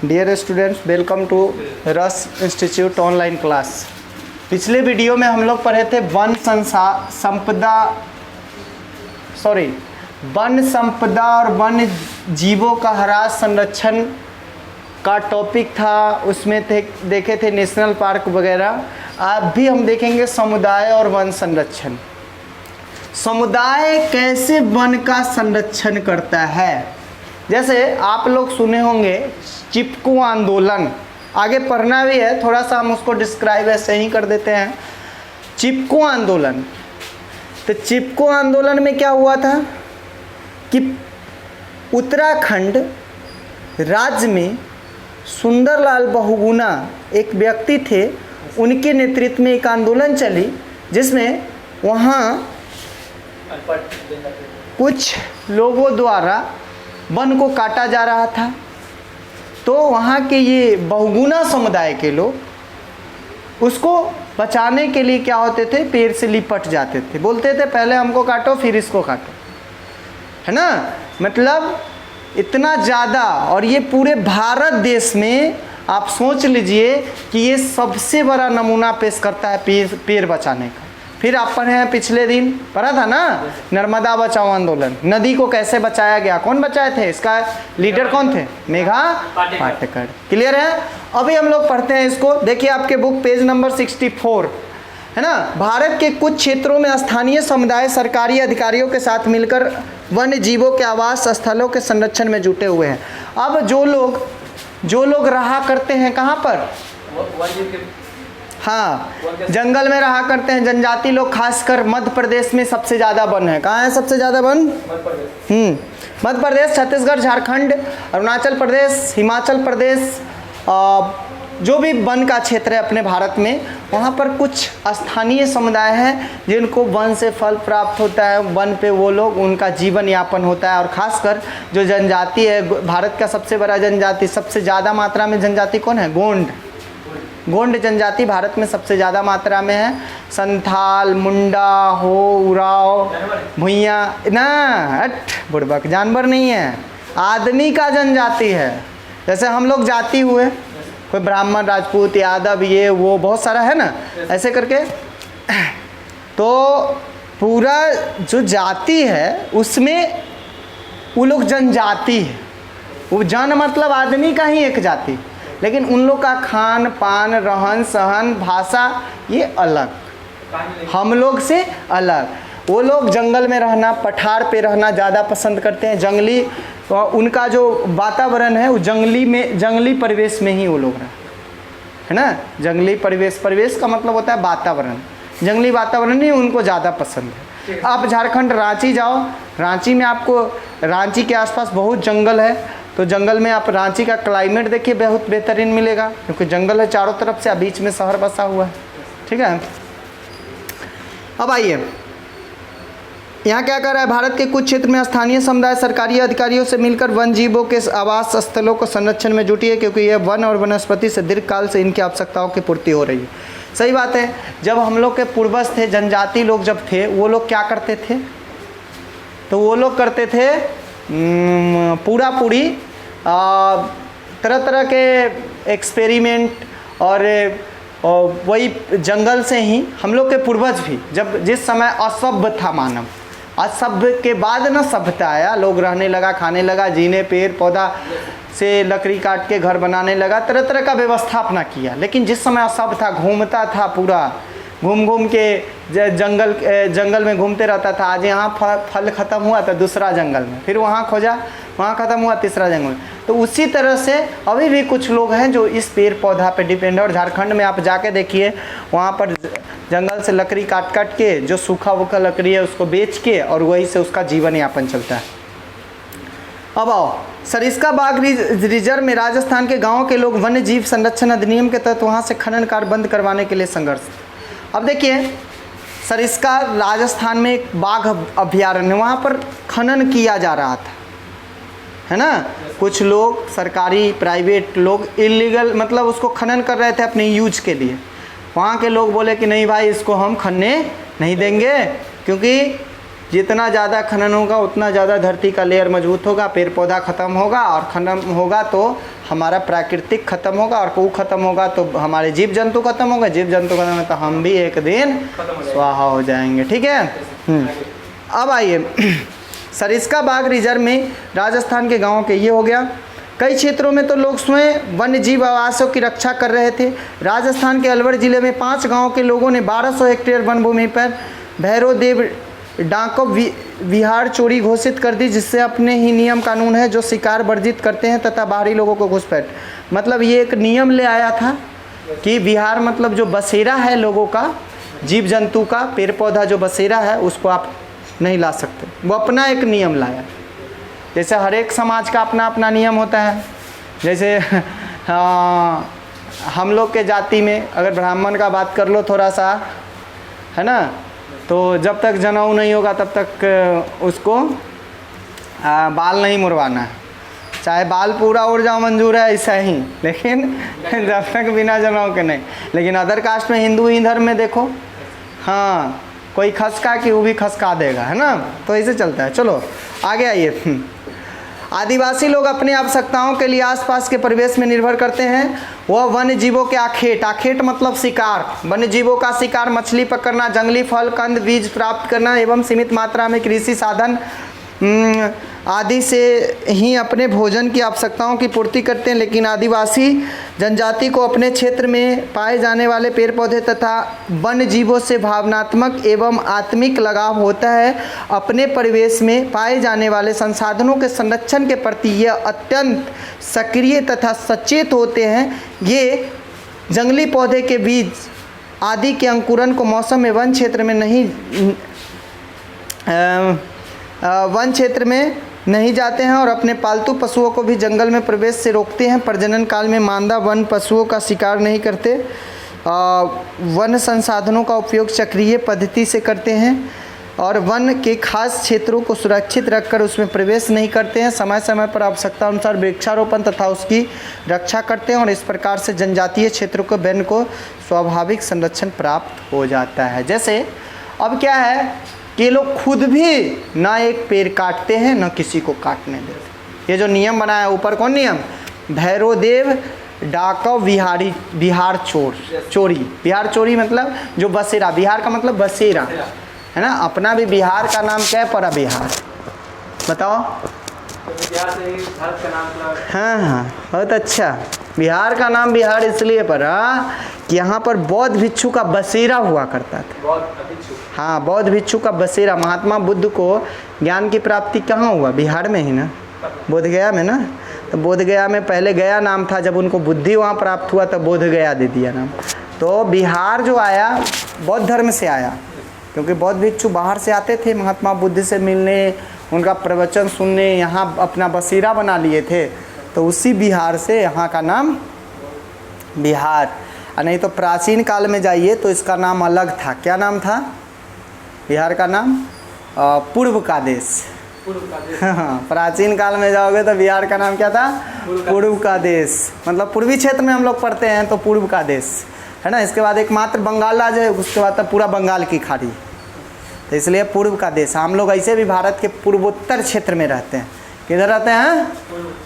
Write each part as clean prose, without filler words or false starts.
Dear students, welcome to रस institute online class. पिछले video में हम लोग पढ़े थे वन संपदा और वन जीवों का ह्रास संरक्षण का टॉपिक था। उसमें देखे थे नेशनल पार्क वगैरह। आज भी हम देखेंगे समुदाय और वन संरक्षण। समुदाय कैसे वन का संरक्षण करता है। जैसे आप लोग सुने होंगे चिपको आंदोलन, आगे पढ़ना भी है, थोड़ा सा हम उसको डिस्क्राइब ऐसे ही कर देते हैं। चिपको आंदोलन, तो चिपको आंदोलन में क्या हुआ था कि उत्तराखंड राज्य में सुंदरलाल बहुगुणा एक व्यक्ति थे, उनके नेतृत्व में एक आंदोलन चली जिसमें वहाँ कुछ लोगों द्वारा वन को काटा जा रहा था। तो वहाँ के ये बहुगुणा समुदाय के लोग उसको बचाने के लिए क्या होते थे, पेड़ से लिपट जाते थे, बोलते थे पहले हमको काटो फिर इसको काटो, है ना। मतलब इतना ज़्यादा, और ये पूरे भारत देश में आप सोच लीजिए कि ये सबसे बड़ा नमूना पेश करता है पेड़ बचाने का। फिर आप पढ़े हैं, पिछले दिन पढ़ा था ना, नर्मदा बचाओ आंदोलन। नदी को कैसे बचाया गया, कौन बचाए थे, इसका लीडर कौन थे, मेघा पाटेकर। क्लियर है। अभी हम लोग पढ़ते हैं इसको। देखिए आपके बुक पेज नंबर 64 है ना। भारत के कुछ क्षेत्रों में स्थानीय समुदाय सरकारी अधिकारियों के साथ मिलकर वन्य जीवों के आवास स्थलों के संरक्षण में जुटे हुए हैं। अब जो लोग रहा करते हैं कहाँ पर, हाँ, जंगल में रहा करते हैं जनजाति लोग, खासकर मध्य प्रदेश में सबसे ज़्यादा वन है। कहाँ है सबसे ज़्यादा वन, मध्य प्रदेश, छत्तीसगढ़, झारखंड, अरुणाचल प्रदेश, हिमाचल प्रदेश, जो भी वन का क्षेत्र है अपने भारत में, वहाँ पर कुछ स्थानीय समुदाय हैं जिनको वन से फल प्राप्त होता है। वन पे वो लोग, उनका जीवन यापन होता है। और ख़ासकर जो जनजाति है, भारत का सबसे बड़ा जनजाति, सबसे ज़्यादा मात्रा में जनजाति कौन है, गोंड जनजाति भारत में सबसे ज़्यादा मात्रा में है। संथाल, मुंडा, हो, उराव, भुइया ना, बुड़बक जानवर नहीं है, आदमी का जनजाति है। जैसे हम लोग जाति हुए, कोई ब्राह्मण, राजपूत, यादव, ये वो बहुत सारा है ना, ऐसे करके। तो पूरा जो जाति है उसमें वो लोग जनजाति है। वो जन मतलब आदमी का ही एक जाति, लेकिन उन लोग का खान पान, रहन सहन, भाषा ये अलग, हम लोग से अलग। वो लोग जंगल में रहना, पठार पे रहना ज़्यादा पसंद करते हैं। जंगली, उनका जो वातावरण है वो जंगली परिवेश में ही वो लोग रहे, है ना। जंगली परिवेश का मतलब होता है वातावरण, जंगली वातावरण ही उनको ज़्यादा पसंद है। आप झारखंड रांची जाओ, रांची में आपको, रांची के आसपास बहुत जंगल है, तो जंगल में आप रांची का क्लाइमेट देखिए, बहुत बेहतरीन मिलेगा, क्योंकि जंगल है चारों तरफ से, बीच में शहर बसा हुआ है। ठीक है। अब आइए, यहाँ क्या कर रहा है, भारत के कुछ क्षेत्र में स्थानीय समुदाय सरकारी अधिकारियों से मिलकर वन जीवों के आवास स्थलों को संरक्षण में जुटी है, क्योंकि यह वन और वनस्पति से दीर्घकाल से इनकी आवश्यकताओं की पूर्ति हो रही है। सही बात है। जब हम लोग के पूर्वज थे, जनजाति लोग जब थे, वो लोग क्या करते थे, तो वो लोग करते थे पूरी तरह तरह के एक्सपेरिमेंट, और वही जंगल से ही हम लोग के पूर्वज भी, जब जिस समय असभ्य था मानव, असभ्य के बाद ना सभ्यता आया, लोग रहने लगा, खाने लगा, जीने, पेड़ पौधा से लकड़ी काट के घर बनाने लगा, तरह तरह का व्यवस्था अपना किया। लेकिन जिस समय असभ्य था, घूमता था, पूरा घूम के जंगल में घूमते रहता था। आज यहाँ फल ख़त्म हुआ तो दूसरा जंगल में, फिर वहाँ खोजा, वहाँ ख़त्म हुआ तीसरा जंगल में। तो उसी तरह से अभी भी कुछ लोग हैं जो इस पेड़ पौधा पे डिपेंड है। और झारखंड में आप जाके देखिए, वहाँ पर जंगल से लकड़ी काट के, जो सूखा वूखा लकड़ी है उसको बेच के, और वही से उसका जीवन यापन चलता है। अब आओ, सरिस्का बाघ रिजर्व में राजस्थान के गाँव के लोग वन्य जीव संरक्षण अधिनियम के तहत वहाँ से खनन कार्य बंद करवाने के लिए संघर्ष। अब देखिए, सरिस्का राजस्थान में एक बाघ अभयारण्य, वहाँ पर खनन किया जा रहा था, है ना। कुछ लोग, सरकारी प्राइवेट लोग, इलीगल मतलब उसको खनन कर रहे थे अपने यूज के लिए। वहाँ के लोग बोले कि नहीं भाई, इसको हम खनने नहीं देंगे, क्योंकि जितना ज़्यादा खनन होगा उतना ज़्यादा धरती का लेयर मजबूत होगा, पेड़ पौधा ख़त्म होगा, और खत्म होगा तो हमारा प्राकृतिक खत्म होगा, और वो खत्म होगा तो हमारे जीव जंतु खत्म होगा, जीव जंतु खत्म होगा तो हम भी एक दिन स्वाहा हो जाएंगे। ठीक है। अब आइए सरिस्का बाघ रिजर्व में राजस्थान के गाँव के ये हो गया। कई क्षेत्रों में तो लोग स्वयं वन्य जीव आवासों की रक्षा कर रहे थे। राजस्थान के अलवर जिले में 5 गांव के लोगों ने 1200 हेक्टेयर वन भूमि पर भैरव देव डाकव विहार चोरी घोषित कर दी, जिससे अपने ही नियम कानून है जो शिकार वर्जित करते हैं तथा बाहरी लोगों को घुसपैठ। मतलब ये एक नियम ले आया था कि विहार मतलब जो बसेरा है लोगों का, जीव जंतु का, पेड़ पौधा जो बसेरा है उसको आप नहीं ला सकते। वो अपना एक नियम लाया। जैसे हर एक समाज का अपना अपना नियम होता है। जैसे हम लोग के जाति में अगर ब्राह्मण का बात कर लो थोड़ा सा, है ना, तो जब तक जनेऊ नहीं होगा तब तक उसको बाल नहीं मुड़वाना है। चाहे बाल पूरा उड़ जाओ मंजूर है ऐसा ही, लेकिन जब तक बिना जनेऊ के नहीं। लेकिन अदर कास्ट में, हिंदू ही धर्म में देखो, हाँ, कोई खसका कि वो भी खसका देगा, है ना, तो ऐसे चलता है। चलो आगे आइए। आदिवासी लोग अपनी आवश्यकताओं के लिए आसपास के परिवेश में निर्भर करते हैं। वह वन्य जीवों के आखेट मतलब शिकार, वन्य जीवों का शिकार, मछली पकड़ना, जंगली फल कंद बीज प्राप्त करना एवं सीमित मात्रा में कृषि साधन आदि से ही अपने भोजन की आवश्यकताओं की पूर्ति करते हैं। लेकिन आदिवासी जनजाति को अपने क्षेत्र में पाए जाने वाले पेड़ पौधे तथा वन्य जीवों से भावनात्मक एवं आत्मिक लगाव होता है। अपने परिवेश में पाए जाने वाले संसाधनों के संरक्षण के प्रति यह अत्यंत सक्रिय तथा सचेत होते हैं। ये जंगली पौधे के बीज आदि के अंकुरन को मौसम में वन क्षेत्र में नहीं जाते हैं और अपने पालतू पशुओं को भी जंगल में प्रवेश से रोकते हैं। प्रजनन काल में मादा वन पशुओं का शिकार नहीं करते। वन संसाधनों का उपयोग चक्रीय पद्धति से करते हैं और वन के खास क्षेत्रों को सुरक्षित रखकर उसमें प्रवेश नहीं करते हैं। समय समय पर आवश्यकता अनुसार वृक्षारोपण तथा उसकी रक्षा करते हैं और इस प्रकार से जनजातीय क्षेत्रों को वन को स्वाभाविक संरक्षण प्राप्त हो जाता है। जैसे अब क्या है कि ये लोग खुद भी ना एक पेड़ काटते हैं ना किसी को काटने देते। ये जो नियम बनाया ऊपर, कौन नियम? भैरवदेव डाकव विहार चोरी। बिहार चोरी मतलब जो बसेरा, बिहार का मतलब बसेरा है ना। अपना भी बिहार का नाम क्या है? परा बिहार। बताओ। भारत का नाम। हाँ, बहुत अच्छा। बिहार का नाम बिहार इसलिए पड़ा कि यहाँ पर बौद्ध भिक्षु का बसेरा हुआ करता था। हाँ, बौद्ध भिक्षु का बसेरा। महात्मा बुद्ध को ज्ञान की प्राप्ति कहाँ हुआ? बिहार में ही ना, बोधगया में ना। तो बोधगया में पहले गया नाम था, जब उनको बुद्धि वहाँ प्राप्त हुआ तब बोधगया दे दिया नाम। तो बिहार जो आया बौद्ध धर्म से आया, क्योंकि बौद्ध भिक्षु बाहर से आते थे महात्मा बुद्ध से मिलने, उनका प्रवचन सुनने, यहाँ अपना बसेरा बना लिए थे। तो उसी बिहार से यहाँ का नाम बिहार। नहीं तो प्राचीन काल में जाइए तो इसका नाम अलग था। क्या नाम था बिहार का नाम? पूर्व का देश। हाँ, प्राचीन काल में जाओगे तो बिहार का नाम क्या था? पूर्व का देश। मतलब पूर्वी क्षेत्र में हम लोग पढ़ते हैं तो पूर्व का देश है ना। इसके बाद एक मात्र बंगाल राज्य है, उसके बाद तब पूरा बंगाल की खाड़ी, तो इसलिए पूर्व का देश। हम लोग ऐसे भी भारत के पूर्वोत्तर क्षेत्र में रहते हैं। किधर रहते हैं?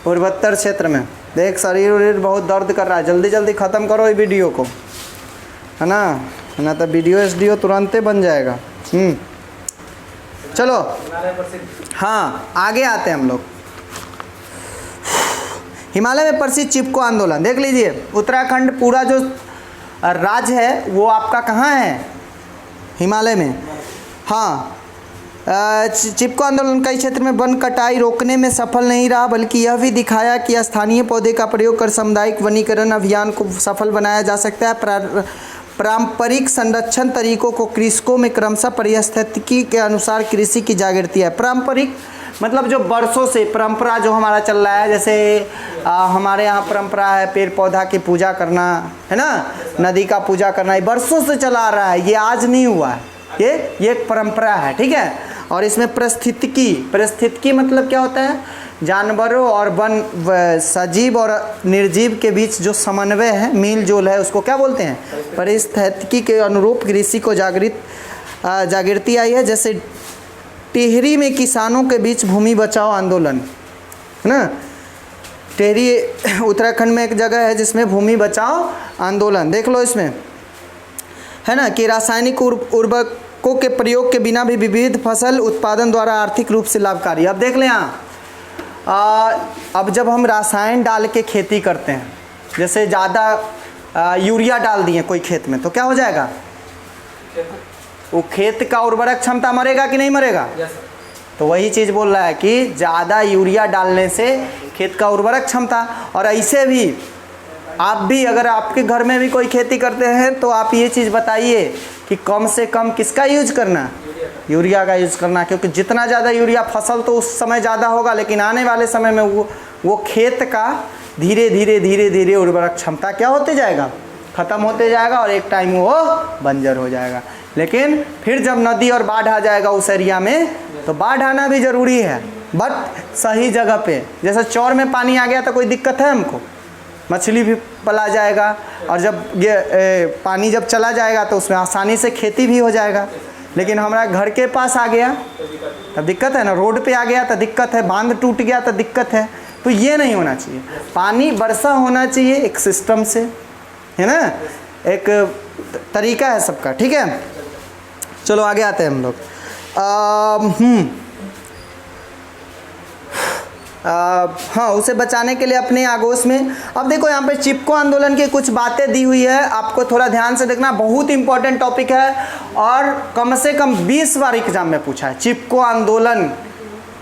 पूर्वोत्तर क्षेत्र में। देख, शरीर उरीर बहुत दर्द कर रहा है, जल्दी जल्दी ख़त्म करो ये वीडियो को, है ना तो वीडियो एसडीओ तुरंत बन जाएगा। चलो हाँ, आगे आते हैं हम लोग। हिमालय में प्रसिद्ध चिपको आंदोलन देख लीजिए। उत्तराखंड पूरा जो राज्य है वो आपका कहाँ है? हिमालय में। हाँ, चिपको आंदोलन कई क्षेत्र में वन कटाई रोकने में सफल नहीं रहा, बल्कि यह भी दिखाया कि स्थानीय पौधे का प्रयोग कर सामुदायिक वनीकरण अभियान को सफल बनाया जा सकता है। पारंपरिक संरक्षण तरीकों को कृषकों में क्रमशः पारिस्थितिकी के अनुसार कृषि की जागृति है। पारंपरिक मतलब जो वर्षों से परंपरा जो हमारा चल रहा है, जैसे हमारे यहाँ परंपरा है पेड़ पौधा की पूजा करना, है ना, नदी का पूजा करना, ये वर्षों से चला आ रहा है, ये आज नहीं हुआ है, ये एक परंपरा है। ठीक है। और इसमें पारिस्थितिकी मतलब क्या होता है? जानवरों और वन सजीव और निर्जीव के बीच जो समन्वय है, मेल जोल है, उसको क्या बोलते हैं? पारिस्थितिकी के अनुरूप कृषि को जागृति आई है। जैसे टिहरी में किसानों के बीच भूमि बचाओ आंदोलन, है ना। टेहरी उत्तराखंड में एक जगह है जिसमें भूमि बचाओ आंदोलन, देख लो इसमें, है ना, कि रासायनिक उर्वरकों के प्रयोग के बिना भी विविध फसल उत्पादन द्वारा आर्थिक रूप से लाभकारी। अब देख लें यहाँ, अब जब हम रसायन डाल के खेती करते हैं, जैसे ज़्यादा यूरिया डाल दिए कोई खेत में, तो क्या हो जाएगा? वो खेत का उर्वरक क्षमता मरेगा कि नहीं मरेगा? तो वही चीज़ बोल रहा है कि ज़्यादा यूरिया डालने से खेत का उर्वरक क्षमता, और ऐसे भी आप भी अगर आपके घर में भी कोई खेती करते हैं तो आप ये चीज़ बताइए कि कम से कम किसका यूज करना? यूरिया का यूज़ करना, क्योंकि जितना ज़्यादा यूरिया, फसल तो उस समय ज़्यादा होगा लेकिन आने वाले समय में वो खेत का धीरे धीरे धीरे धीरे उर्वरक क्षमता क्या होते जाएगा? ख़त्म होते जाएगा और एक टाइम वो बंजर हो जाएगा। लेकिन फिर जब नदी और बाढ़ आ जाएगा उस एरिया में, तो बाढ़ आना भी ज़रूरी है, बट सही जगह पे। जैसे चौर में पानी आ गया तो कोई दिक्कत है हमको, मछली भी पला जाएगा, और जब ये पानी जब चला जाएगा तो उसमें आसानी से खेती भी हो जाएगा। लेकिन हमारा घर के पास आ गया तब दिक्कत है ना, रोड पे आ गया तो दिक्कत है, बांध टूट गया तो दिक्कत है। तो ये नहीं होना चाहिए, पानी वर्षा होना चाहिए एक सिस्टम से, है ना, एक तरीका है सबका, ठीक है। चलो आगे आते हैं हम लोग। हाँ, उसे बचाने के लिए अपने आगोश में, अब देखो यहाँ पे चिपको आंदोलन की कुछ बातें दी हुई है, आपको थोड़ा ध्यान से देखना, बहुत इंपॉर्टेंट टॉपिक है और कम से कम 20 बार एग्जाम में पूछा है। चिपको आंदोलन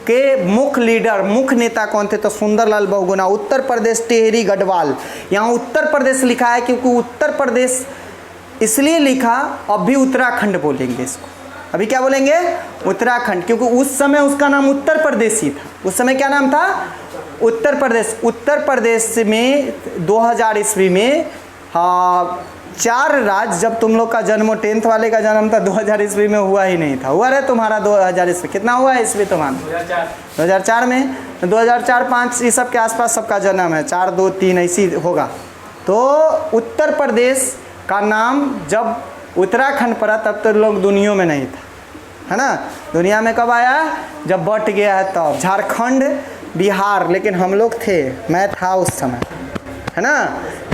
के मुख्य लीडर, मुख्य नेता कौन थे? तो सुंदरलाल बहुगुणा, उत्तर प्रदेश, टेहरी गढ़वाल। यहाँ उत्तर प्रदेश लिखा है क्योंकि उत्तर प्रदेश इसलिए लिखा, अभी उत्तराखंड बोलेंगे इसको, अभी क्या बोलेंगे? उत्तराखंड, क्योंकि उस समय उसका नाम उत्तर प्रदेश ही था। उस समय क्या नाम था? उत्तर प्रदेश। उत्तर प्रदेश में 2000 ईस्वी में 4 राज्य, जब तुम लोग का जन्म 10th वाले का जन्म था 2000 ईस्वी में हुआ ही नहीं था, हुआ रहे तुम्हारा 2000 ईस्वी, कितना हुआ है ईस्वी तुम्हारा? 2004 में, 2004-5 इस सब के आसपास सबका जन्म है, 4, 2, 3 ऐसी होगा। तो उत्तर प्रदेश का नाम जब उत्तराखंड पड़ा तब तो लोग दुनिया में नहीं था, है ना। दुनिया में कब आया? जब बट गया है तब। झारखंड, बिहार, लेकिन हम लोग थे, मैं था उस समय, है ना।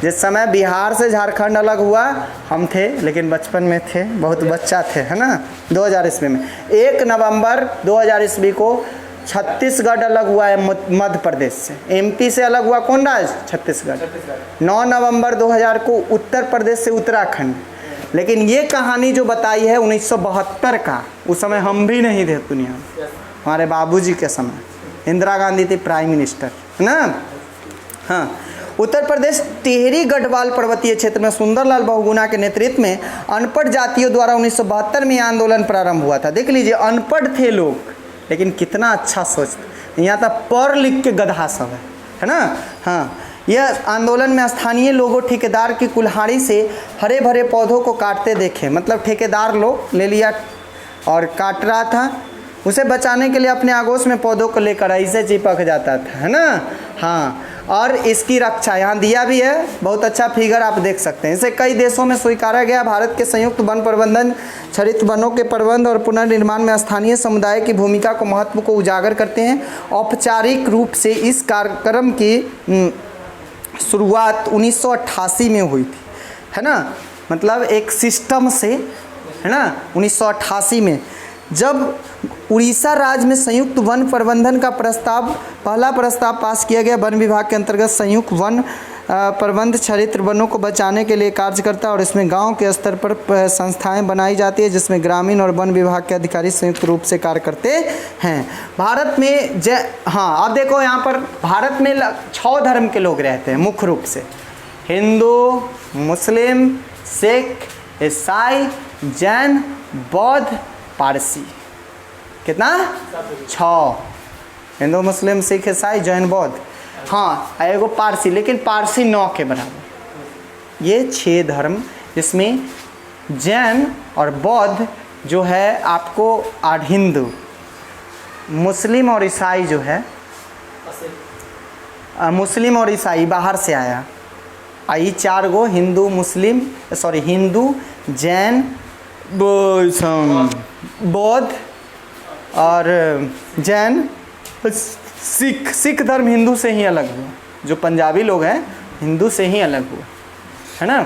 जिस समय बिहार से झारखंड अलग हुआ हम थे, लेकिन बचपन में थे, बहुत बच्चा थे, है ना। 2000 ईस्वी में 1 नवंबर 2000 ईस्वी को छत्तीसगढ़ अलग हुआ है मध्य प्रदेश से। एमपी से अलग हुआ कौन राज्य? छत्तीसगढ़। 9 नवंबर 2000 को उत्तर प्रदेश से उत्तराखंड। लेकिन ये कहानी जो बताई है 1972 का, उस समय हम भी नहीं थे दुनिया में, हमारे बाबूजी के समय, इंदिरा गांधी थी प्राइम मिनिस्टर, है ना। हाँ, उत्तर प्रदेश टेहरी गढ़वाल पर्वतीय क्षेत्र में सुंदरलाल बहुगुणा के नेतृत्व में अनपढ़ जातियों द्वारा 1972 में आंदोलन प्रारंभ हुआ था। देख लीजिए, अनपढ़ थे लोग, लेकिन कितना अच्छा सोचते, यहाँ तक पढ़ लिख के गधा सब है ना। हाँ, यह आंदोलन में स्थानीय लोगों ठेकेदार की कुल्हाड़ी से हरे भरे पौधों को काटते देखे, मतलब ठेकेदार लोग ले लिया और काट रहा था, उसे बचाने के लिए अपने आगोश में पौधों को लेकर ऐसे चिपक जाता था, है ना। हाँ, और इसकी रक्षा यहाँ दिया भी है, बहुत अच्छा फिगर आप देख सकते हैं। इसे कई देशों में स्वीकारा गया। भारत के संयुक्त वन प्रबंधन क्षरित वनों के प्रबंध और पुनर्निर्माण में स्थानीय समुदाय की भूमिका को महत्व को उजागर करते हैं। औपचारिक रूप से इस कार्यक्रम की शुरुआत 1988 में हुई थी, है ना, मतलब एक सिस्टम से, है ना। 1988 में जब उड़ीसा राज्य में संयुक्त वन प्रबंधन का पहला प्रस्ताव पास किया गया। वन विभाग के अंतर्गत संयुक्त वन प्रबंध क्षरित वनों को बचाने के लिए कार्य करता है और इसमें गांव के स्तर पर संस्थाएं बनाई जाती है जिसमें ग्रामीण और वन विभाग के अधिकारी संयुक्त रूप से कार्य करते हैं। भारत में हाँ, अब देखो यहाँ पर भारत में 6 धर्म के लोग रहते हैं मुख्य रूप से, हिंदू, मुस्लिम, सिख, ईसाई, जैन, बौद्ध, पारसी। कितना? 6, हिंदू, मुस्लिम, सिख, ईसाई, जैन, बौद्ध, हाँ, एगो पारसी, लेकिन पारसी 9 के बराबर। ये 6 धर्म, जिसमें जैन और बौद्ध जो है आपको, और हिंदू, मुस्लिम और ईसाई जो है, मुस्लिम और ईसाई बाहर से आया। ये 4 गो हिंदू, मुस्लिम, सॉरी हिंदू, जैन, बौद्ध और जैन, सिख धर्म हिंदू से ही अलग हुआ, जो पंजाबी लोग हैं हिंदू से ही अलग हुए, है ना।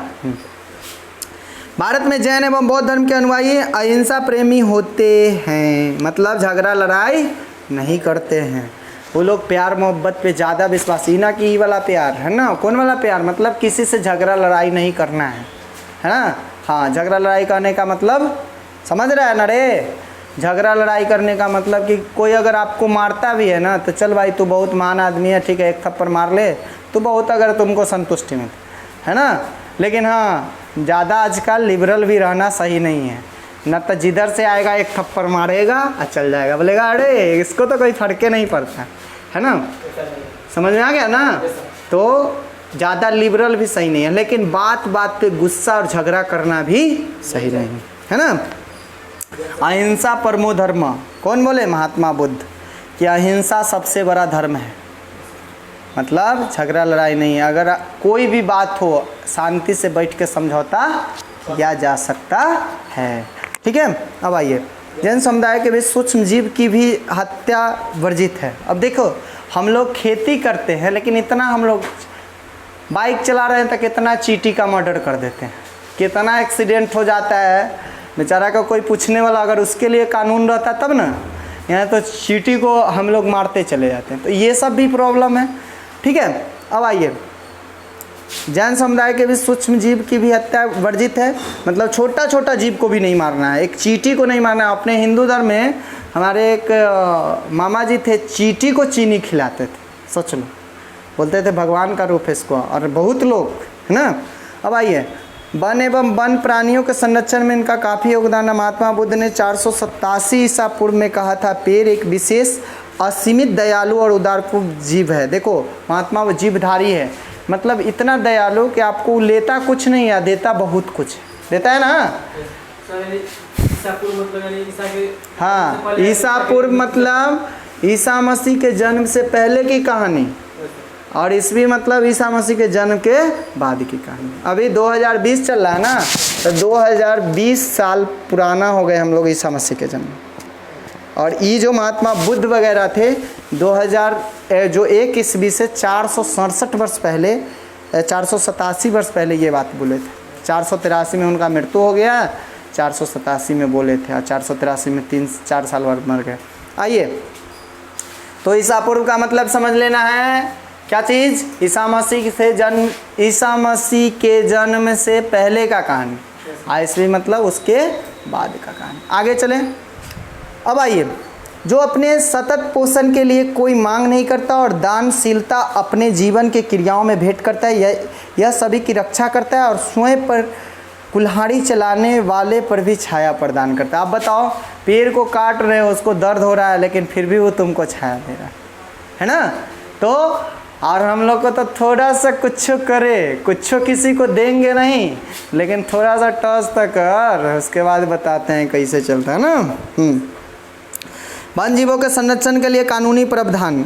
भारत में जैन एवं बौद्ध धर्म के अनुयायी अहिंसा प्रेमी होते हैं, मतलब झगड़ा लड़ाई नहीं करते हैं। वो लोग प्यार मोहब्बत पे ज़्यादा विश्वासी, ना कि ये वाला प्यार है ना, कौन वाला प्यार, मतलब किसी से झगड़ा लड़ाई नहीं करना है ना। हाँ, झगड़ा लड़ाई करने का मतलब समझ रहा है ना रे, झगड़ा लड़ाई करने का मतलब कि कोई अगर आपको मारता भी है ना तो चल भाई तू बहुत महान आदमी है, ठीक है, एक थप्पड़ मार ले तो बहुत, अगर तुमको संतुष्टि मिलती है ना। लेकिन हाँ, ज़्यादा आजकल लिबरल भी रहना सही नहीं है, न तो जिधर से आएगा एक थप्पड़ मारेगा और चल जाएगा, बोलेगा अरे इसको तो कोई फर्क नहीं पड़ता, है ना। समझ में आ गया ना। तो ज़्यादा लिबरल भी सही नहीं है, लेकिन बात बात पे गुस्सा और झगड़ा करना भी सही नहीं है ना। अहिंसा परमो धर्म, कौन बोले, महात्मा बुद्ध, कि अहिंसा सबसे बड़ा धर्म है, मतलब झगड़ा लड़ाई नहीं है। अगर कोई भी बात हो शांति से बैठ के समझौता किया जा सकता है, ठीक है। अब आइए, जैन समुदाय के बीच सूक्ष्म जीव की भी हत्या वर्जित है। अब देखो, हम लोग खेती करते हैं लेकिन इतना हम लोग बाइक चला रहे हैं तो कितना चींटी का मर्डर कर देते हैं, कितना एक्सीडेंट हो जाता है, बेचारा का कोई पूछने वाला, अगर उसके लिए कानून रहता तब ना, यहाँ तो चींटी को हम लोग मारते चले जाते हैं। तो ये सब भी प्रॉब्लम है, ठीक है। अब आइए, जैन समुदाय के भी सूक्ष्म जीव की भी हत्या वर्जित है, मतलब छोटा छोटा जीव को भी नहीं मारना है, एक चींटी को नहीं मारना है। अपने हिंदू धर्म में हमारे एक मामा जी थे, चींटी को चीनी खिलाते थे, सोच लो, बोलते थे भगवान का रूप है इसको, और बहुत लोग, है ना। अब आइए, वन एवं वन प्राणियों के संरक्षण में इनका काफ़ी योगदान है। महात्मा बुद्ध ने 487 ईसा पूर्व में कहा था, पेड़ एक विशेष असीमित दयालु और उदारपूर्ण जीव है। देखो, महात्मा वो जीवधारी है, मतलब इतना दयालु कि आपको लेता कुछ नहीं है, देता बहुत कुछ देता है ना। हाँ, ईसा पूर्व मतलब ईसा मसीह के जन्म से पहले की कहानी, और ईस्वी मतलब ईसा मसीह के जन्म के बाद की कहानी। अभी 2020 चल रहा है ना, तो 2020 साल पुराना हो गए हम लोग ईसा मसीह के जन्म। और ये जो महात्मा बुद्ध वगैरह थे 1 ईस्वी से 467 वर्ष पहले, 487 वर्ष पहले ये बात बोले थे। 483 में उनका मृत्यु हो गया, 487 में बोले थे, और 483 में 3-4 साल बाद मर गए। आइए, तो ईसा पूर्व का मतलब समझ लेना है, क्या चीज़, ईसा मसीह से जन्म, ईसा मसीह के जन्म से पहले का कहानी, ईस्वी मतलब उसके बाद का कहानी। आगे चलें। अब आइए, जो अपने सतत पोषण के लिए कोई मांग नहीं करता और दानशीलता अपने जीवन के क्रियाओं में भेंट करता है, यह सभी की रक्षा करता है और स्वयं पर कुल्हाड़ी चलाने वाले पर भी छाया प्रदान करता है। आप बताओ, पेड़ को काट रहे हो, उसको दर्द हो रहा है, लेकिन फिर भी वो तुमको छाया दे रहा है ना। तो और हम लोग को तो थोड़ा सा कुछ करे, कुछ किसी को देंगे नहीं, लेकिन थोड़ा सा टच तक कर, उसके बाद बताते हैं कैसे चलता है ना। वन जीवों के संरक्षण के लिए कानूनी प्रावधान,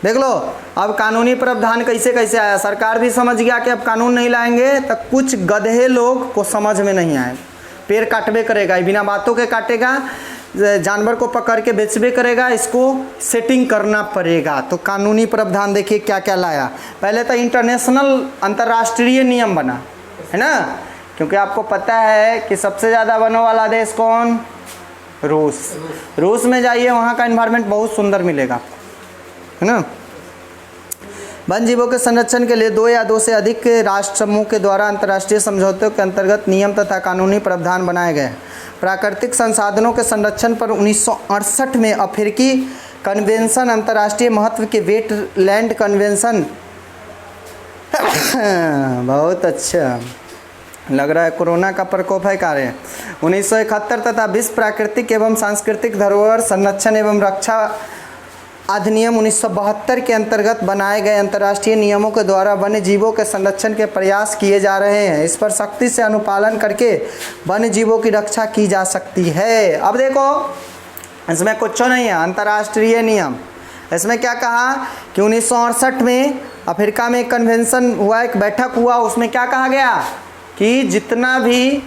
देख लो। अब कानूनी प्रावधान कैसे कैसे आया, सरकार भी समझ गया कि अब कानून नहीं लाएंगे तो कुछ गधे लोग को समझ में नहीं आए, पेड़ काटबे करेगा, बिना बातों के काटेगा, जानवर को पकड़ के बेचबे करेगा, इसको सेटिंग करना पड़ेगा। तो कानूनी प्रावधान देखिए क्या क्या लाया। पहले तो इंटरनेशनल, अंतर्राष्ट्रीय नियम बना, है ना, क्योंकि आपको पता है कि सबसे ज़्यादा वनों वाला देश कौन, रूस। रूस में जाइए, वहाँ का एनवायरनमेंट बहुत सुंदर मिलेगा आपको, है ना। वन जीवों के संरक्षण के लिए 2 या 2 से अधिक राष्ट्र समूह के द्वारा अंतर्राष्ट्रीय समझौतों के अंतर्गत नियम तथा कानूनी प्रावधान बनाए गए। प्राकृतिक संसाधनों के संरक्षण पर 1968 में अफ्रीकी कन्वेंशन, अंतर्राष्ट्रीय महत्व के वेटलैंड कन्वेंशन बहुत अच्छा लग रहा है, कोरोना का प्रकोप है कार्य। 1971 तथा विश्व प्राकृतिक एवं सांस्कृतिक धरोहर संरक्षण एवं रक्षा अधिनियम 1972 के अंतर्गत बनाए गए अंतर्राष्ट्रीय नियमों के द्वारा वन्य जीवों के संरक्षण के प्रयास किए जा रहे हैं। इस पर सख्ती से अनुपालन करके वन्य जीवों की रक्षा की जा सकती है। अब देखो, इसमें कुछ नहीं है, अंतर्राष्ट्रीय नियम। इसमें क्या कहा कि 1968 में अफ्रीका में एक कन्वेंशन हुआ, एक बैठक हुआ, उसमें क्या कहा गया कि जितना भी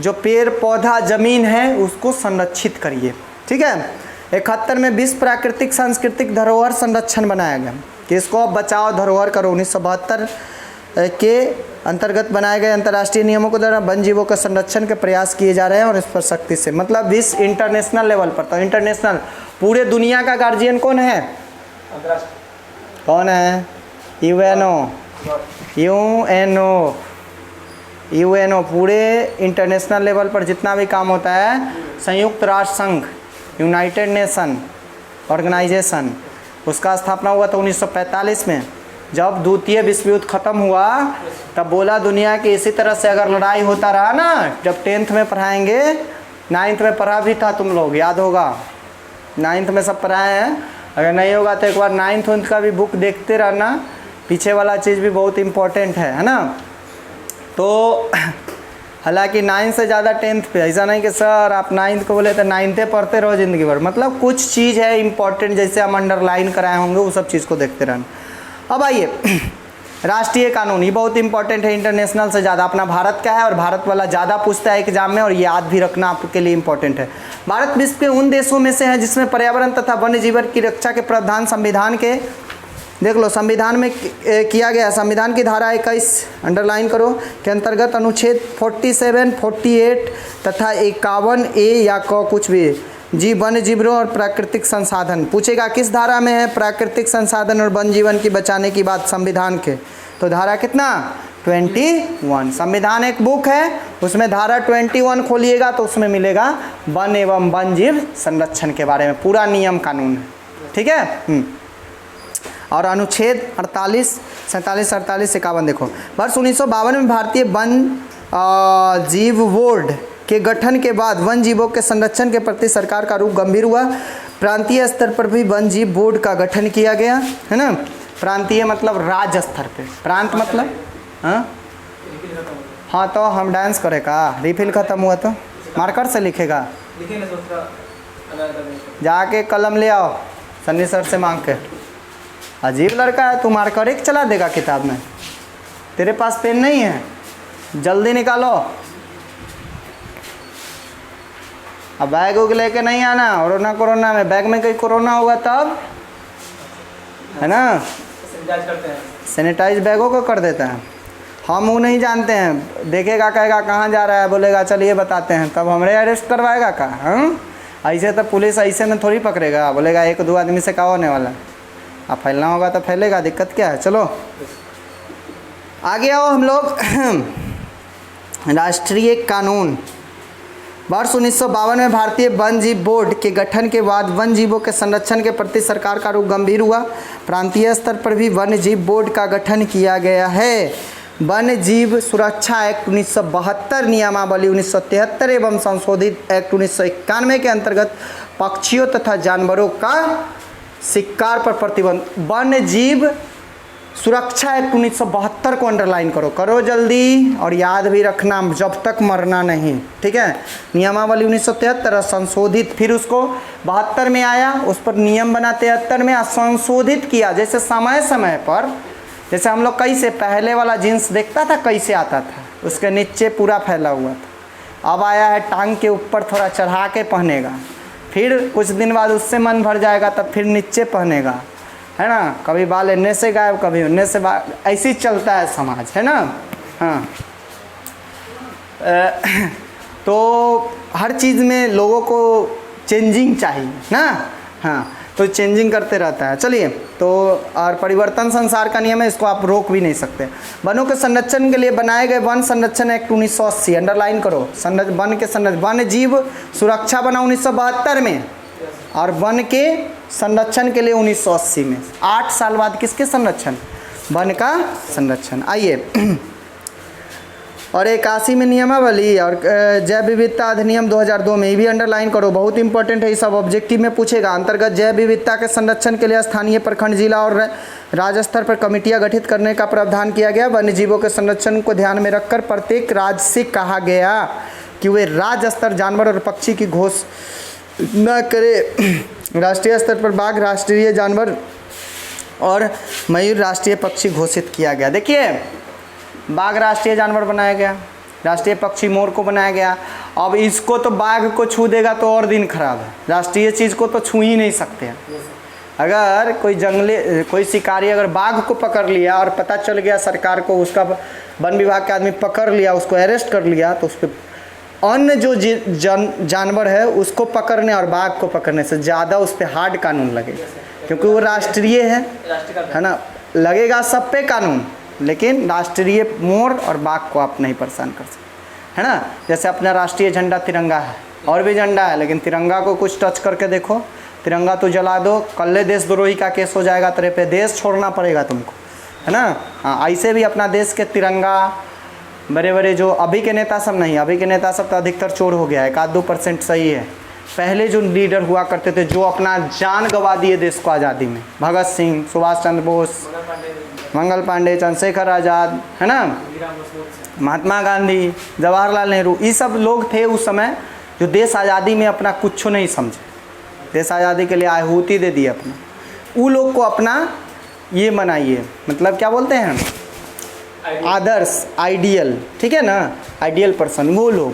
जो पेड़ पौधा ज़मीन है उसको संरक्षित करिए, ठीक है। 71 में विश्व प्राकृतिक सांस्कृतिक धरोहर संरक्षण बनाया गया। किसको अब बचाओ धरोहर करो 1972 के अंतर्गत बनाए गए अंतर्राष्ट्रीय नियमों के द्वारा वन जीवों के संरक्षण के प्रयास किए जा रहे हैं और इस पर सख्ती से, मतलब विश्व इंटरनेशनल लेवल पर, तो इंटरनेशनल पूरे दुनिया का गार्जियन कौन है? अंतर्राष्ट्रीय कौन है? यूएनओ। यूएनओ पूरे इंटरनेशनल लेवल पर जितना भी काम होता है, संयुक्त राष्ट्र संघ, यूनाइटेड नेशन ऑर्गेनाइजेशन, उसका स्थापना हुआ था 1945 में। जब द्वितीय विश्व युद्ध खत्म हुआ तब बोला दुनिया की इसी तरह से अगर लड़ाई होता रहा ना, जब 10th में पढ़ाएंगे, 9th में पढ़ा भी था तुम लोग, याद होगा 9th में सब पढ़ाए हैं, अगर नहीं होगा तो एक बार 9th का भी बुक देखते रहना, पीछे वाला चीज़ भी बहुत इम्पोर्टेंट है ना। तो हालांकि 9th से ज़्यादा 10th पे, ऐसा नहीं कि सर आप 9th को बोले तो 9th पढ़ते रहो ज़िंदगी भर, मतलब कुछ चीज़ है इम्पोर्टेंट, जैसे हम अंडरलाइन कराए होंगे वो सब चीज़ को देखते रहना। अब आइए राष्ट्रीय कानून, ये बहुत इंपॉर्टेंट है इंटरनेशनल से ज़्यादा। अपना भारत का है और भारत वाला ज़्यादा पूछता है एग्जाम में, और याद भी रखना आपके लिए इंपॉर्टेंट है। भारत विश्व के उन देशों में से है जिसमें पर्यावरण तथा वन्य जीवन की रक्षा के प्रावधान संविधान के, देख लो संविधान में किया गया। संविधान की धारा 21 अंडरलाइन करो के अंतर्गत अनुच्छेद 47, 48 तथा 51A या क कुछ भी जीव वन्य जीवों और प्राकृतिक संसाधन, पूछेगा किस धारा में है प्राकृतिक संसाधन और वन जीवन की बचाने की बात संविधान के, तो धारा कितना 21। संविधान एक बुक है, उसमें धारा 21 खोलिएगा तो उसमें मिलेगा वन एवं वन जीव संरक्षण के बारे में पूरा नियम कानून है, ठीक है। और अनुच्छेद 48, 47, 48, 51 देखो। वर्ष 1952 में भारतीय वन जीव बोर्ड के गठन के बाद वन जीवों के संरक्षण के प्रति सरकार का रुख गंभीर हुआ। प्रांतीय स्तर पर भी वन जीव बोर्ड का गठन किया गया है ना। प्रांतीय मतलब राज्य स्तर पे, प्रांत मतलब हाँ तो हम डांस करे का, रिफिल खत्म हुआ तो मार्कर से लिखेगा, जाके कलम ले आओ सन्नी सर से मांग के। अजीब लड़का है, तू मार्कर एक चला देगा किताब में, तेरे पास पेन नहीं है, जल्दी निकालो। अब बैग उग लेके नहीं आना, कोरोना में बैग में कहीं कोरोना होगा तब है ना, सैनिटाइज बैगों को कर देता है। हम वो नहीं जानते हैं, देखेगा कहेगा कहाँ जा रहा है, बोलेगा चलिए बताते हैं, तब हमरे अरेस्ट करवाएगा का। हाँ ऐसे तो पुलिस ऐसे में थोड़ी पकड़ेगा, बोलेगा 1-2 आदमी से क्या होने वाला, अब फैलना होगा तो फैलेगा, दिक्कत क्या है। चलो आगे आओ हम लोग राष्ट्रीय कानून। वर्ष 1952 में भारतीय वन जीव बोर्ड के गठन के बाद वन जीवों के संरक्षण के प्रति सरकार का रुख गंभीर हुआ। प्रांतीय स्तर पर भी वन जीव बोर्ड का गठन किया गया है। वन जीव सुरक्षा एक्ट 1972, नियमावली 1973 एवं संशोधित एक्ट 1991 के अंतर्गत पक्षियों तथा जानवरों का शिकार पर प्रतिबंध। वन जीव सुरक्षा एक्ट 1972 को अंडरलाइन करो जल्दी, और याद भी रखना जब तक मरना नहीं, ठीक है। नियमावली 1973 संशोधित, फिर उसको 72 में आया, उस पर नियम बना 73 में, संशोधित किया। जैसे समय समय पर, जैसे हम लोग कैसे पहले वाला जीन्स देखता था कैसे आता था, उसके नीचे पूरा फैला हुआ था, अब आया है टांग के ऊपर थोड़ा चढ़ा के पहनेगा, फिर कुछ दिन बाद उससे मन भर जाएगा तब फिर नीचे पहनेगा, है ना। कभी बाल इन्ने से गायब, कभी उन्ने से बाल, ऐसे ही चलता है समाज, है ना। हाँ तो हर चीज़ में लोगों को चेंजिंग चाहिए ना, हाँ तो चेंजिंग करते रहता है। चलिए तो, और परिवर्तन संसार का नियम है, इसको आप रोक भी नहीं सकते। वनों के संरक्षण के लिए बनाए गए वन संरक्षण एक्ट 1980 अंडरलाइन करो। वन के संरक्षण, वन जीव सुरक्षा बना 1972 में, और वन के संरक्षण के लिए 1980 में। 8 साल बाद किसके संरक्षण? वन का संरक्षण। आइए और 81 में नियमावली और जैव विविधता अधिनियम 2002 में, ये भी अंडरलाइन करो, बहुत इंपॉर्टेंट है, ये सब ऑब्जेक्टिव में पूछेगा। अंतर्गत जैव विविधता के संरक्षण के लिए स्थानीय प्रखंड, जिला और राज्य स्तर पर कमेटियां गठित करने का प्रावधान किया गया। वन्य जीवों के संरक्षण को ध्यान में रखकर प्रत्येक राज्य से कहा गया कि वे राज्य स्तर जानवर और पक्षी की घोषणा करे। राष्ट्रीय स्तर पर बाघ राष्ट्रीय जानवर और मयूर राष्ट्रीय पक्षी घोषित किया गया। देखिए बाघ राष्ट्रीय जानवर बनाया गया, राष्ट्रीय पक्षी मोर को बनाया गया। अब इसको तो बाघ को छू देगा तो और दिन खराब है, राष्ट्रीय चीज़ को तो छू ही नहीं सकते हैं, अगर कोई शिकारी अगर बाघ को पकड़ लिया और पता चल गया सरकार को, उसका वन विभाग के आदमी पकड़ लिया, उसको अरेस्ट कर लिया, तो उस पर अन्य जो जानवर है उसको पकड़ने और बाघ को पकड़ने से ज़्यादा उस पर हार्ड कानून लगेगा, क्योंकि वो राष्ट्रीय है ना। लगेगा सब पे कानून, लेकिन राष्ट्रीय मोर और बाघ को आप नहीं परेशान कर सकते, है ना। जैसे अपना राष्ट्रीय झंडा तिरंगा है, और भी झंडा है, लेकिन तिरंगा को कुछ टच करके देखो, तिरंगा तो जला दो, कल्ले देशद्रोही का केस हो जाएगा, तेरे पे देश छोड़ना पड़ेगा तुमको, है ना। हाँ, ऐसे भी अपना देश के तिरंगा, बड़े बड़े जो अभी के नेता सब नहीं, अभी के नेता सब तो अधिकतर चोर हो गया है, 1-2% सही है। पहले जो लीडर हुआ करते थे, जो अपना जान गंवा दिए देश को आज़ादी में, भगत सिंह, सुभाष चंद्र बोस, मंगल पांडे, चंद्रशेखर आज़ाद, है ना, महात्मा गांधी, जवाहरलाल नेहरू, ये सब लोग थे उस समय जो देश आज़ादी में अपना कुछ नहीं समझे, देश आज़ादी के लिए आहुति दे दी अपना। वो लोग को अपना ये बनाइए, मतलब क्या बोलते हैं, आदर्श, आइडियल, ठीक है ना, आइडियल पर्सन वो लोग।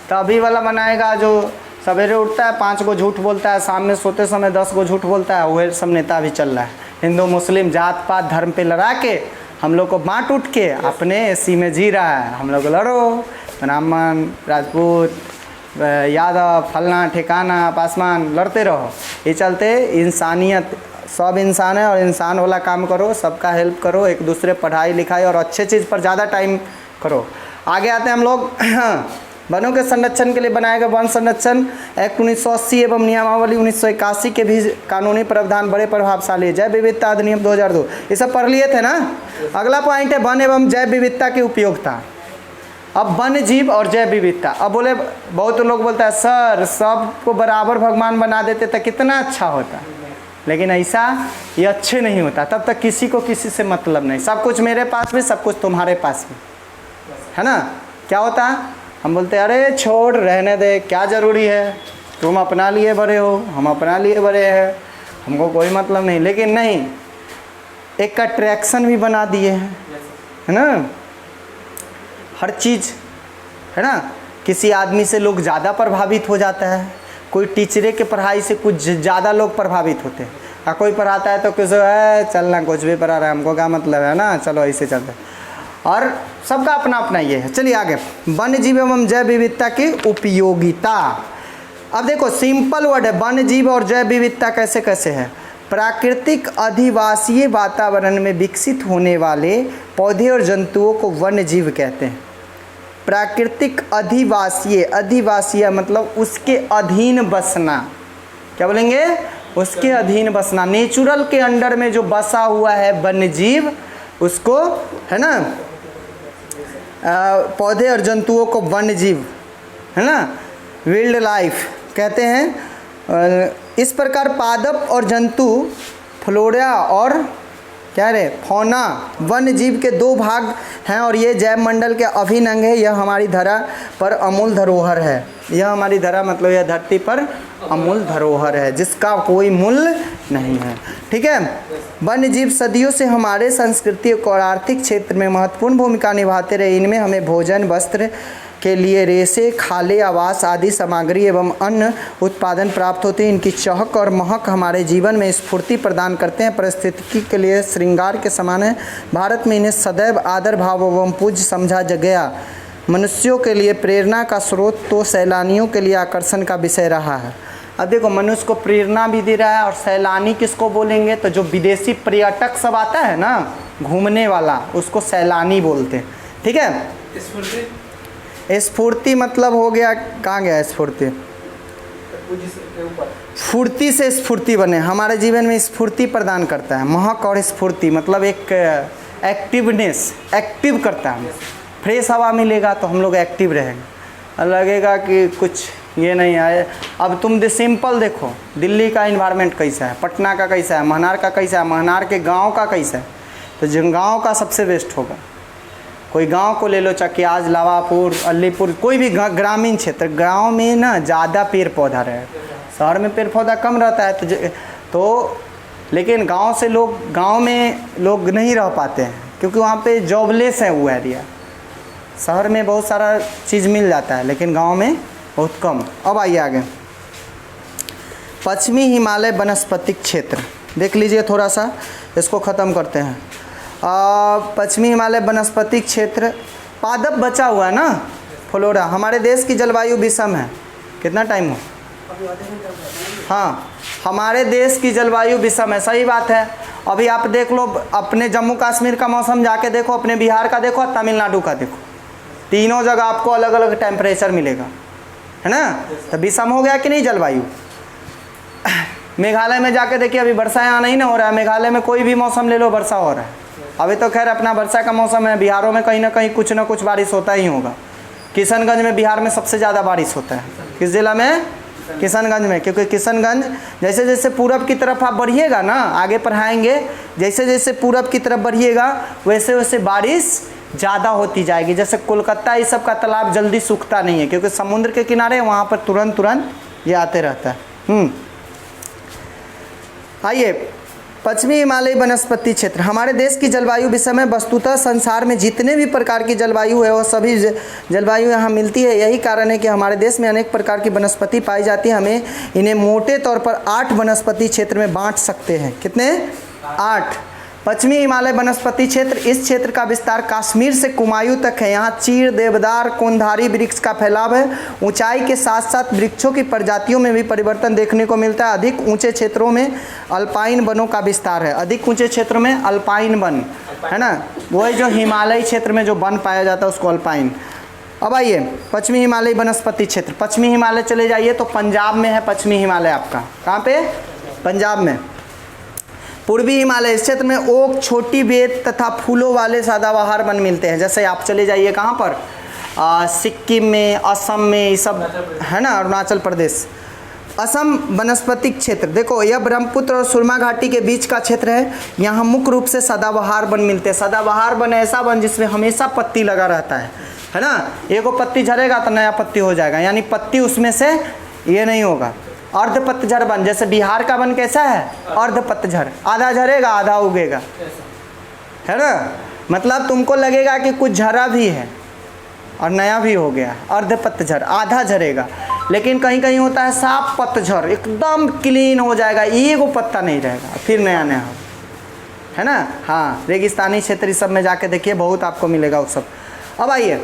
तो अभी वाला बनाएगा जो सवेरे उठता है 5 को झूठ बोलता है, शाम में सोते समय 10 को झूठ बोलता है, वह सब नेता भी चल रहा है। हिंदू मुस्लिम जात पात धर्म पे लड़ा के हम लोग को बांट उठ के अपने एसी में जी रहा है। हम लोग लड़ो, ब्राह्मण, राजपूत, यादव, फलना ठिकाना, पासवान, लड़ते रहो। ये चलते इंसानियत, सब इंसान है और इंसान वाला काम करो, सबका हेल्प करो, एक दूसरे पढ़ाई लिखाई और अच्छे चीज़ पर ज़्यादा टाइम करो। आगे आते हैं हम लोग वनों के संरक्षण के लिए बनाया गया वन संरक्षण एक्ट 1980 एवं नियमावली 1981 के भी कानूनी प्रावधान बड़े प्रभावशाली है। जैव विविधता अधिनियम 2002, ये सब पढ़ लिए थे ना। अगला पॉइंट है वन एवं जैव विविधता की उपयोगिता। अब वन जीव और जैव विविधता, अब बोले बहुत लोग बोलता है सर सबको बराबर भगवान बना देते तो कितना अच्छा होता, लेकिन ऐसा ये अच्छे नहीं होता। तब तक किसी को किसी से मतलब नहीं, सब कुछ मेरे पास भी, सब कुछ तुम्हारे पास भी, है ना। क्या होता, हम बोलते अरे छोड़ रहने दे, क्या ज़रूरी है, तुम अपना लिए बड़े हो, हम अपना लिए बड़े हैं, हमको कोई मतलब नहीं। लेकिन नहीं, एक अट्रैक्शन भी बना दिए हैं, है ना, हर चीज़, है ना। किसी आदमी से लोग ज़्यादा प्रभावित हो जाता है, कोई टीचरे के पढ़ाई से कुछ ज़्यादा लोग प्रभावित होते हैं। और कोई पढ़ाता है तो किसी है चलना, कुछ भी पढ़ा रहा है, हमको क्या मतलब है ना, चलो ऐसे चलते। और सबका अपना अपना ये है। चलिए आगे, वन्य जीव एवं जैव विविधता की उपयोगिता। अब देखो सिंपल वर्ड है, वन्य जीव और जैव विविधता कैसे कैसे है। प्राकृतिक अधिवासीय वातावरण में विकसित होने वाले पौधे और जंतुओं को वन्य जीव कहते हैं। प्राकृतिक अधिवासीय, अधिवासीय मतलब उसके अधीन बसना, क्या बोलेंगे, उसके अधीन बसना। नेचुरल के अंडर में जो बसा हुआ है वन्य जीव, उसको, है ना, पौधे और जंतुओं को वन्य जीव, है ना, वाइल्ड लाइफ कहते हैं। इस प्रकार पादप और जंतु, फ्लोरा और क्या रे फौना, वन्य जीव के 2 भाग हैं और ये जैव मंडल के अभिन्न अंग है। यह हमारी धरा पर अमूल धरोहर है। यह हमारी धरा मतलब यह धरती पर अमूल धरोहर है जिसका कोई मूल्य नहीं है, ठीक है। वन्य जीव सदियों से हमारे संस्कृति और आर्थिक क्षेत्र में महत्वपूर्ण भूमिका निभाते रहे। इनमें हमें भोजन, वस्त्र के लिए रेशे, खाले, आवास आदि सामग्री एवं अन्य उत्पादन प्राप्त होते हैं। इनकी चहक और महक हमारे जीवन में स्फूर्ति प्रदान करते हैं, परिस्थिति के लिए श्रृंगार के समान है। भारत में इन्हें सदैव आदर भाव एवं पूज्य समझा गया। मनुष्यों के लिए प्रेरणा का स्रोत तो सैलानियों के लिए आकर्षण का विषय रहा है। अब देखो मनुष्य को प्रेरणा भी दे रहा है, और सैलानी किसको बोलेंगे, तो जो विदेशी पर्यटक सब आता है ना घूमने वाला, उसको सैलानी बोलते हैं, ठीक है। स्फूर्ति मतलब हो गया, कहाँ गया स्फूर्ति, फुर्ती से स्फूर्ति बने, हमारे जीवन में स्फूर्ति प्रदान करता है। महक और स्फूर्ति मतलब एक एक्टिवनेस, एक्टिव करता है। फ्रेश हवा मिलेगा तो हम लोग एक्टिव रहेंगे, लगेगा कि कुछ ये नहीं आए। अब तुम सिंपल देखो दिल्ली का इन्वायरमेंट कैसा है, पटना का कैसा है, महनार का कैसा है, महनार के गांव का कैसा है। तो जो गांव का सबसे बेस्ट होगा, कोई गांव को ले लो, चकियाज, लावापुर, अलीपुर, कोई भी ग्रामीण क्षेत्र, गांव में ना ज़्यादा पेड़ पौधा रहे, शहर में पेड़ पौधा कम रहता है। तो लेकिन गांव से लोग, गांव में लोग नहीं रह पाते हैं क्योंकि वहाँ पे जॉबलेस है वो एरिया। शहर में बहुत सारा चीज़ मिल जाता है लेकिन गांव में बहुत कम। अब आइए आगे, पश्चिमी हिमालय वनस्पतिक क्षेत्र। देख लीजिए थोड़ा सा, इसको ख़त्म करते हैं। पश्चिमी हिमालय वनस्पतिक क्षेत्र, पादप बचा हुआ है ना, फ्लोरा। हमारे देश की जलवायु विषम है। कितना टाइम हो? हाँ, हमारे देश की जलवायु विषम है, सही बात है। अभी आप देख लो, अपने जम्मू कश्मीर का मौसम जाके देखो, अपने बिहार का देखो, तमिलनाडु का देखो, तीनों जगह आपको अलग अलग टेम्परेचर मिलेगा, है ना। तो विषम हो गया कि नहीं जलवायु। मेघालय में जाके देखिए, अभी वर्षा यहाँ नहीं ना हो रहा है। मेघालय में कोई भी मौसम ले लो, वर्षा हो रहा है। अभी तो खैर अपना वर्षा का मौसम है, बिहारों में कहीं ना कहीं कुछ ना कुछ बारिश होता ही होगा। किशनगंज में बिहार में सबसे ज़्यादा बारिश होता है। किस जिला में? किशनगंज में, क्योंकि किशनगंज जैसे जैसे पूरब की तरफ आप बढ़िएगा ना, आगे पढ़ाएंगे, जैसे जैसे पूरब की तरफ बढ़िएगा वैसे वैसे बारिश ज़्यादा होती जाएगी। जैसे कोलकाता ये सब का तालाब जल्दी सूखता नहीं है, क्योंकि समुद्र के किनारे वहाँ पर तुरंत तुरंत ये आते रहता है। आइए, पश्चिमी हिमालयी वनस्पति क्षेत्र। हमारे देश की जलवायु विषम है। वस्तुतः संसार में जितने भी प्रकार की जलवायु है वो सभी जलवायु यहाँ मिलती है। यही कारण है कि हमारे देश में अनेक प्रकार की वनस्पति पाई जाती है। हमें इन्हें मोटे तौर पर 8 वनस्पति क्षेत्र में बांट सकते हैं। कितने? 8। पश्चिमी हिमालय वनस्पति क्षेत्र, इस क्षेत्र का विस्तार कश्मीर से कुमायूं तक है। यहाँ चीड़, देवदार, कोंधारी वृक्ष का फैलाव है। ऊंचाई के साथ साथ वृक्षों की प्रजातियों में भी परिवर्तन देखने को मिलता है। अधिक ऊंचे क्षेत्रों में अल्पाइन वनों का विस्तार है। अधिक ऊंचे क्षेत्रों में अल्पाइन वन, है ना, वही जो हिमालयी क्षेत्र में जो वन पाया जाता है उसको अल्पाइन। अब आइए, पश्चिमी हिमालयी वनस्पति क्षेत्र। पश्चिमी हिमालय चले जाइए तो पंजाब में है पश्चिमी हिमालय आपका। कहाँ पे? पंजाब में। पूर्वी हिमालय, इस क्षेत्र में ओक, छोटी बेत तथा फूलों वाले सदाबहार वन मिलते हैं। जैसे आप चले जाइए कहाँ पर, सिक्किम में, असम में, ये सब है ना, अरुणाचल प्रदेश। असम वनस्पतिक क्षेत्र, देखो यह ब्रह्मपुत्र और सुरमा घाटी के बीच का क्षेत्र है। यहाँ मुख्य रूप से सदाबहार वन मिलते हैं। सदाबहार वन ऐसा वन जिसमें हमेशा पत्ती लगा रहता है ना। एगो पत्ती झड़ेगा तो नया पत्ती हो जाएगा, यानी पत्ती उसमें से ये नहीं होगा। अर्ध पतझड़ वन, जैसे बिहार का वन कैसा है? अर्ध पतझड़, आधा झड़ेगा आधा उगेगा, है ना। मतलब तुमको लगेगा कि कुछ झरा भी है और नया भी हो गया। अर्ध पतझड़, आधा झरेगा। लेकिन कहीं कहीं होता है साफ पतझड़, एकदम क्लीन हो जाएगा, एगो पत्ता नहीं रहेगा, फिर नया नया हो, है ना। हाँ, रेगिस्तानी क्षेत्र सब में जाके देखिए, बहुत आपको मिलेगा वो सब। अब आइए,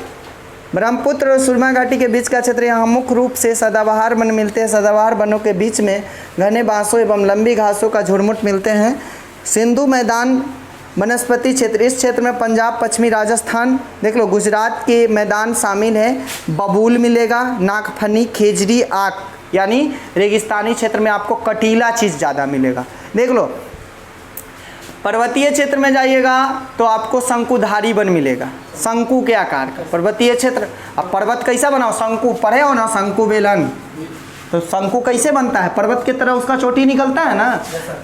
ब्रह्मपुत्र और सुरमा घाटी के बीच का क्षेत्र, यहाँ मुख्य रूप से सदाबहार वन मिलते हैं। सदाबहार वनों के बीच में घने बांसों एवं लंबी घासों का झुरमुट मिलते हैं। सिंधु मैदान वनस्पति क्षेत्र, इस क्षेत्र में पंजाब, पश्चिमी राजस्थान, देख लो, गुजरात के मैदान शामिल है। बबूल मिलेगा, नागफनी, खेजड़ी, आक, यानी रेगिस्तानी क्षेत्र में आपको कटीला चीज़ ज़्यादा मिलेगा। देख लो, पर्वतीय क्षेत्र में जाइएगा तो आपको शंकुधारी वन मिलेगा, शंकु के आकार का पर्वतीय क्षेत्र। अब पर्वत कैसा बनाओ? शंकु, पढ़े हो ना शंकु बेलन, तो शंकु कैसे बनता है? पर्वत की तरह उसका चोटी निकलता है ना,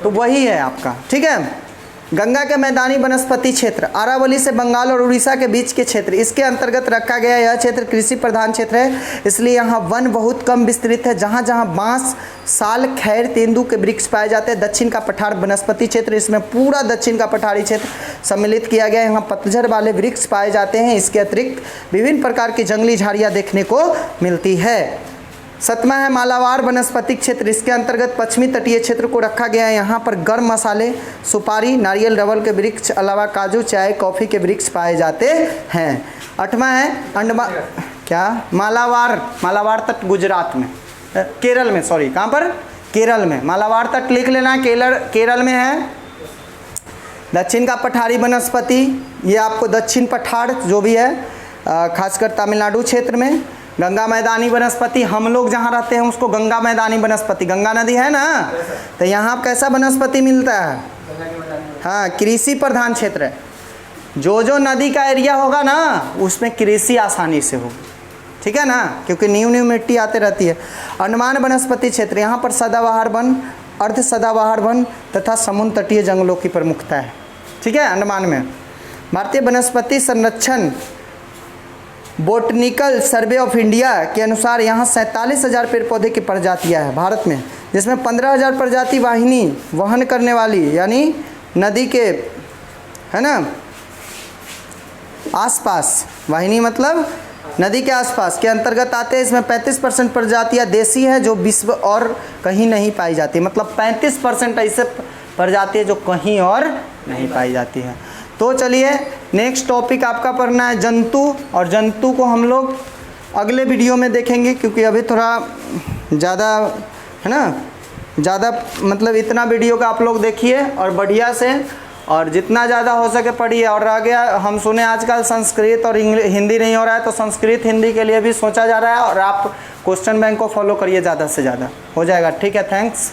तो वही है आपका, ठीक है। गंगा के मैदानी वनस्पति क्षेत्र, अरावली से बंगाल और उड़ीसा के बीच के क्षेत्र, इसके अंतर्गत रखा गया। यह क्षेत्र कृषि प्रधान क्षेत्र है, इसलिए यहाँ वन बहुत कम विस्तृत है। जहाँ जहाँ बांस, साल, खैर, तेंदू के वृक्ष पाए जाते हैं। दक्षिण का पठार वनस्पति क्षेत्र, इसमें पूरा दक्षिण का पठारी क्षेत्र सम्मिलित किया गया है। यहाँ पतझड़ वाले वृक्ष पाए जाते हैं। इसके अतिरिक्त विभिन्न प्रकार की जंगली झाड़ियाँ देखने को मिलती है। 7वां है मालाबार वनस्पतिक क्षेत्र, इसके अंतर्गत पश्चिमी तटीय क्षेत्र को रखा गया है। यहाँ पर गर्म मसाले, सुपारी, नारियल, रबर के वृक्ष अलावा काजू, चाय, कॉफ़ी के वृक्ष पाए जाते हैं। 8वां है अंडमान, क्या? मालाबार, मालाबार तट गुजरात में, केरल में, सॉरी, कहाँ पर? केरल में। मालाबार तट लिख लेना, केरल में है। दक्षिण का पठारी वनस्पति, ये आपको दक्षिण पठार जो भी है, खासकर तमिलनाडु क्षेत्र में। गंगा मैदानी वनस्पति, हम लोग जहाँ रहते हैं उसको गंगा मैदानी वनस्पति, गंगा नदी है ना, तो यहाँ कैसा वनस्पति मिलता है? हाँ, कृषि प्रधान क्षेत्र है। जो नदी का एरिया होगा ना उसमें कृषि आसानी से होगी, ठीक है ना, क्योंकि न्यू मिट्टी आते रहती है। अंडमान वनस्पति क्षेत्र, यहाँ पर सदाबहार वन, अर्ध सदाबहार वन तथा समुद्र तटीय जंगलों की प्रमुखता है, ठीक है, अंडमान में। भारतीय वनस्पति संरक्षण बोटनिकल सर्वे ऑफ इंडिया के अनुसार यहाँ 47,000 पेड़ पौधे की प्रजातियाँ हैं भारत में, जिसमें 15,000 प्रजाति वाहिनी वहन करने वाली, यानी नदी के, है ना, आसपास, वाहिनी मतलब नदी के आसपास के अंतर्गत आते हैं। इसमें 35% प्रजातियाँ देसी हैं जो विश्व और कहीं नहीं पाई जाती। मतलब 35% ऐसे प्रजाति है जो कहीं और नहीं पाई जाती है। तो चलिए नेक्स्ट टॉपिक आपका पढ़ना है जंतु, और जंतु को हम लोग अगले वीडियो में देखेंगे, क्योंकि अभी थोड़ा ज़्यादा है ना, ज़्यादा मतलब इतना वीडियो का आप लोग देखिए और बढ़िया से, और जितना ज़्यादा हो सके पढ़िए। और आ गया, हम सुने आजकल संस्कृत और हिंदी नहीं हो रहा है, तो संस्कृत हिंदी के लिए भी सोचा जा रहा है, और आप क्वेश्चन बैंक को फॉलो करिए ज़्यादा से ज़्यादा, हो जाएगा। ठीक है, थैंक्स।